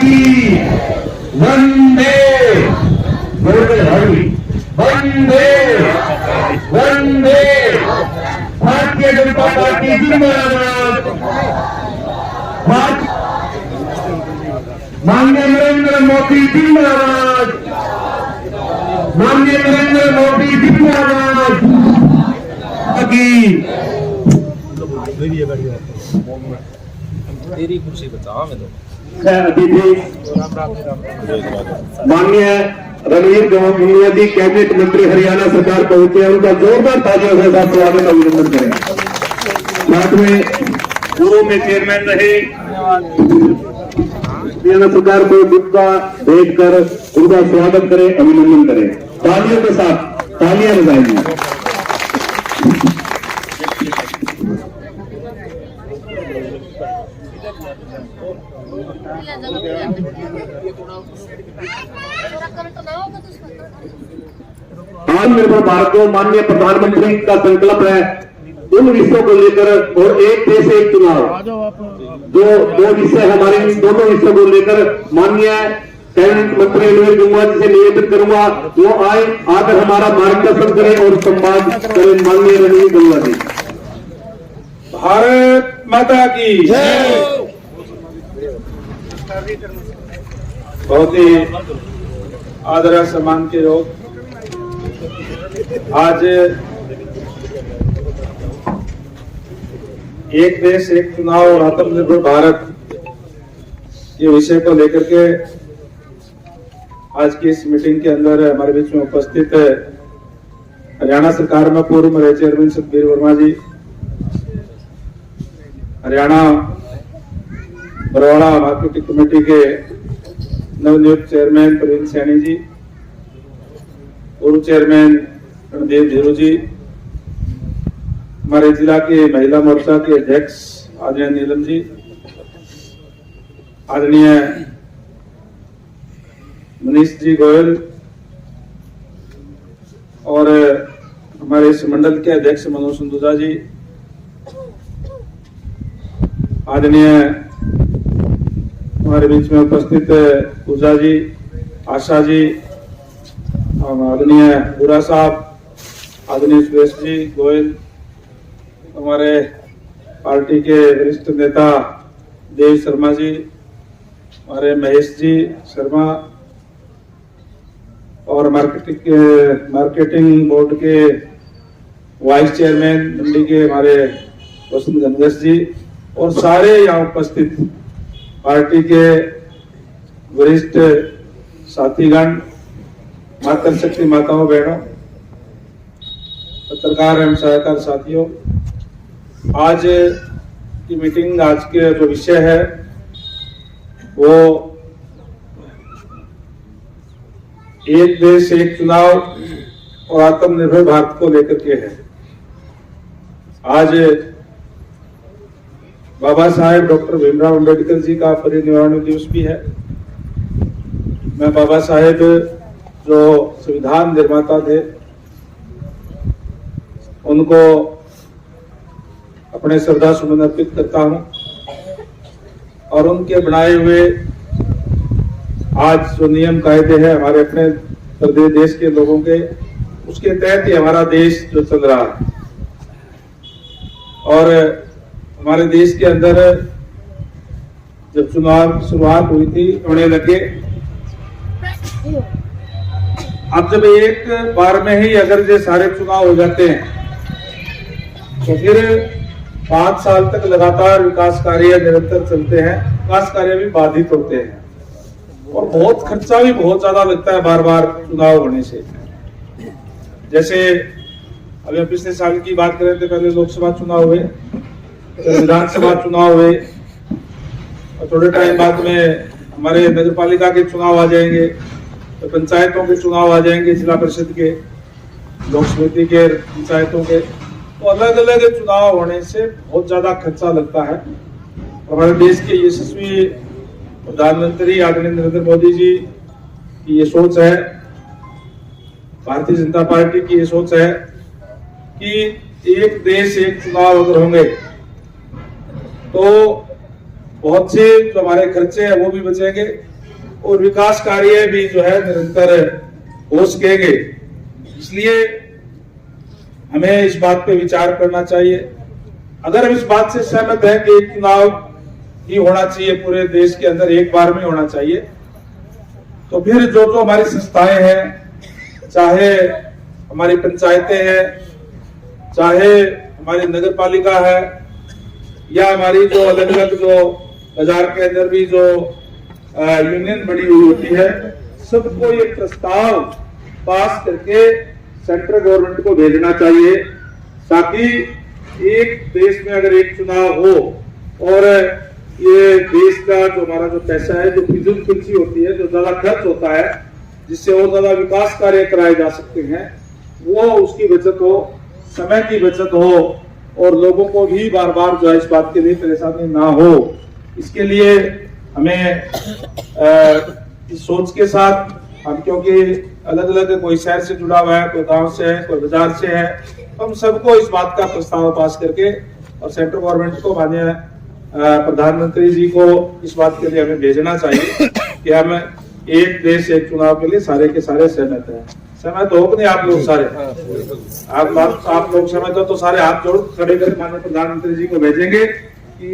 की वंदे वंदे वंदे। भारतीय जनता पार्टी जिंदाबाद। माननीय नरेंद्र मोदी जिंदाबाद। माननीय नरेंद्र मोदी जिंदाबाद। तेरी कुर्सी बचा मैं तो। अतिथि माननीय रणवीर गंगवा जी कैबिनेट मंत्री हरियाणा सरकार पहुंचे हैं, उनका जोरदार तालियों के साथ स्वागत अभिनंदन करें। साथ में पूर्व में चेयरमैन रहे हरियाणा सरकार को बुक्का भेंट कर उनका स्वागत करें, अभिनंदन करें। तालियों के साथ तालियां बजाएंगे। आत्मनिर्भर भारत को माननीय प्रधानमंत्री का संकल्प है उन विषयों को लेकर, और एक देश एक चुनाव, जो दो विषय हमारे, दोनों विषयों को लेकर माननीय कैबिनेट मंत्री रणवीर गंगवा जी से निवेदन करूंगा वो आए, आकर हमारा मार्गदर्शन करें और संवाद करें। माननीय रणवीर गंगवा जी। भारत माता की जय। बहुत ही आदर सम्मान के लोग, आज एक देश एक चुनाव और आत्मनिर्भर भारत के विषय को लेकर के आज की इस मीटिंग के अंदर हमारे बीच में उपस्थित है हरियाणा सरकार में पूर्व मेरे चेयरमैन सतबीर वर्मा जी, हरियाणा बरवाड़ा मार्केटिंग कमेटी के नवनियुक्त चेयरमैन प्रवीण सैनी जी, पूर्व चेयरमैन रणदेव धीरू जी, हमारे जिला के महिला मोर्चा के अध्यक्ष आदरणीय नीलम जी, आदरणीय मनीष जी गोयल, और हमारे इस मंडल के अध्यक्ष मनोज संधूजा जी, आदरणीय हमारे बीच में उपस्थित पूजा जी, आशा जी, आदरणीय बुरा साहब, आदरणीय सुरेश जी गोयल, हमारे पार्टी के वरिष्ठ नेता देव शर्मा जी, हमारे महेश जी शर्मा, और मार्केटिंग बोर्ड के वाइस चेयरमैन मंडी के हमारे वसंत गंगस जी, और सारे यहाँ उपस्थित पार्टी के वरिष्ठ साथीगण, मातृशक्ति माताओं बहनों, पत्रकार एवं सहायकार साथियों, आज की मीटिंग, आज के जो विषय है वो एक देश एक चुनाव और आत्मनिर्भर भारत को लेकर के है। आज बाबा साहेब डॉक्टर भीमराव अंबेडकर जी का परिनिर्वाण दिवस भी है। मैं बाबा साहेब जो संविधान निर्माता थे उनको अपने श्रद्धा सुमन अर्पित करता हूं, और उनके बनाए हुए आज जो नियम कायदे हैं हमारे अपने प्रदेश देश के लोगों के, उसके तहत ही हमारा देश जो चल रहा है। और हमारे देश के अंदर जब चुनाव की शुरुआत हुई थी होने लगे, अब जब एक बार में ही अगर ये सारे चुनाव हो जाते हैं तो फिर 5 साल तक लगातार विकास कार्य निरंतर चलते हैं, विकास कार्य भी बाधित होते हैं, और बहुत खर्चा भी बहुत ज्यादा लगता है बार बार चुनाव होने से। जैसे अभी हम पिछले साल की बात करें तो पहले लोकसभा चुनाव हुए, विधानसभा चुनाव हुए, और थोड़े टाइम बाद में हमारे नगर पालिका के चुनाव आ जाएंगे, तो पंचायतों के चुनाव आ जाएंगे, जिला परिषद के, लोक समिति के, पंचायतों के। तो अलग अलग चुनाव होने से बहुत ज्यादा खर्चा लगता है। हमारे देश के यशस्वी प्रधानमंत्री आदरणीय नरेंद्र मोदी जी की ये सोच है, भारतीय जनता पार्टी की ये सोच है कि एक देश एक चुनाव अगर होंगे तो बहुत से जो हमारे खर्चे हैं वो भी बचेंगे और विकास कार्य भी जो है निरंतर हो सकेंगे। इसलिए हमें इस बात पे विचार करना चाहिए। अगर हम इस बात से सहमत हैं कि एक चुनाव ही होना चाहिए, पूरे देश के अंदर एक बार में होना चाहिए, तो फिर जो जो हमारी संस्थाएं हैं, चाहे हमारी पंचायतें हैं, चाहे हमारी नगर पालिका है, या हमारी जो अलग अलग जो बाजार के अंदर भी जो यूनियन बनी हुई होती है, सबको ये प्रस्ताव पास करके सेंट्रल गवर्नमेंट को भेजना चाहिए, ताकि एक देश में अगर एक चुनाव हो और ये देश का जो हमारा जो पैसा है, जो फिजूल खर्ची होती है, जो ज्यादा खर्च होता है, जिससे और ज्यादा विकास कार्य कराए जा सकते हैं, वो उसकी बचत हो, समय की बचत हो और लोगों को भी बार बार जो है इस बात के लिए परेशानी ना हो। इसके लिए हमें इस सोच के साथ हम, क्योंकि अलग अलग कोई शहर से जुड़ा हुआ है, कोई गांव से है, कोई बाजार से है, तो हम सबको इस बात का प्रस्ताव पास करके और सेंट्रल गवर्नमेंट को, माननीय प्रधानमंत्री जी को इस बात के लिए हमें भेजना चाहिए कि हम एक देश एक चुनाव के लिए सारे के सारे सहमत हैं। सहमत हो कि नहीं आप लोग सारे? आप लोग सहमत हो तो सारे हाथ जोड़ खड़े कर माननीय प्रधानमंत्री जी को भेजेंगे कि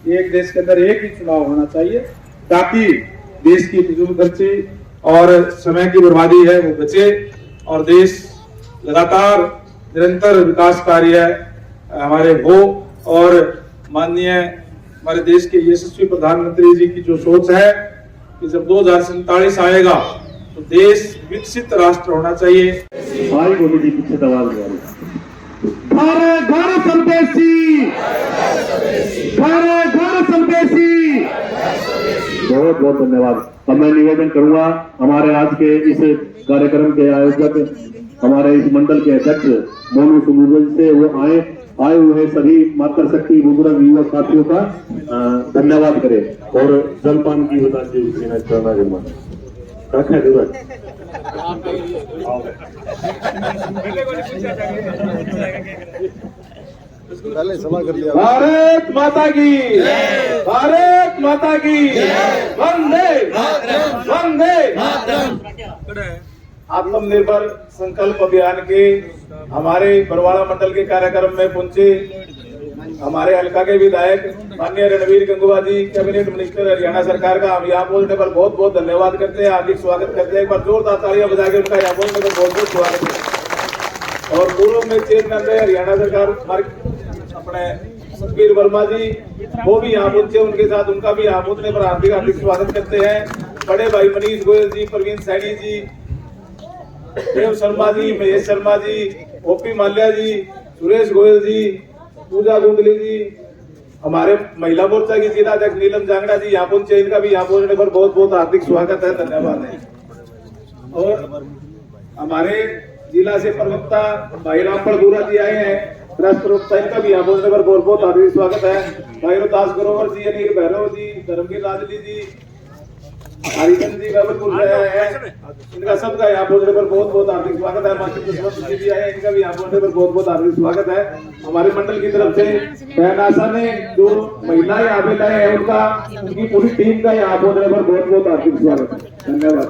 एक देश के अंदर एक ही चुनाव होना चाहिए, ताकि देश की फिजूल खर्ची और समय की बर्बादी है वो बचे और देश लगातार निरंतर विकास कार्य हमारे हो। और माननीय हमारे देश के यशस्वी प्रधानमंत्री जी की जो सोच है कि जब 2047 आएगा तो देश विकसित राष्ट्र होना चाहिए। भाई मोदी जी पीछे दबाव घर घर संदेशी, घर घर संदेशी। बहुत बहुत धन्यवाद। अब मैं निवेदन करूंगा हमारे आज के इस कार्यक्रम के आयोजक, हमारे इस मंडल के अध्यक्ष मोनू सुमूल से, वो आए हुए सभी मातृशक्ति बुजुर्ग युवा साथियों का धन्यवाद करें और जलपान की पहले सभा कर लिया। भारत माता की, भारत माता की, वंदे वंदे। आत्मनिर्भर संकल्प अभियान के हमारे बरवाड़ा मंडल के कार्यक्रम में पहुंचे हमारे हल्का के विधायक माननीय रणवीर गंगुवा जी, कैबिनेट मिनिस्टर हरियाणा सरकार का, हम यहाँ बोलने पर बहुत बहुत धन्यवाद करते हैं, हार्दिक स्वागत करते हैं। एक बार जोरदार तालियां बजा के उनका यहाँ बोलने पर बहुत बहुत स्वागत है। और पूर्व में चेयरमैन रहे हरियाणा सरकार अपने सुखबीर वर्मा जी, वो भी यहाँ पहुंचे, उनके साथ उनका भी यहाँ पहुंचने पर हार्दिक हार्दिक स्वागत करते हैं। बड़े भाई मनीष गोयल जी, प्रवीण सैनी जी, देव शर्मा जी, महेश शर्मा जी, ओपी माल्या जी, सुरेश गोयल जी, पूजा गुंदली जी, हमारे महिला मोर्चा की जिला अध्यक्ष नीलम जांगड़ा जी यहाँ पहुंचे, इनका भी यहाँ पहुंचने पर बहुत बहुत हार्दिक स्वागत है, धन्यवाद है। और हमारे जिला से प्रवक्ता भाई राम पड़गुरा जी आए हैं, प्रेस प्रवक्ता, इनका भी यहाँ पहुंचने पर बहुत बहुत हार्दिक स्वागत है। भाई रोहतास ग्रोवर जी, अनिल भैरव जी, धर्मवीर राजली जी, हरिचंद जी बाबरपुर से आए हैं, इनका सबका यहाँ पहुंचने पर बहुत बहुत हार्दिक स्वागत है। मास्टर दुष्मंत जी भी आए हैं, इनका भी यहाँ पहुंचने पर बहुत बहुत हार्दिक स्वागत है। हमारे मंडल की तरफ से बहनासा ने जो महिलाएं यहाँ पे लाए हैं, उनकी पूरी टीम का यहाँ पहुंचने पर बहुत बहुत हार्दिक स्वागत है, धन्यवाद।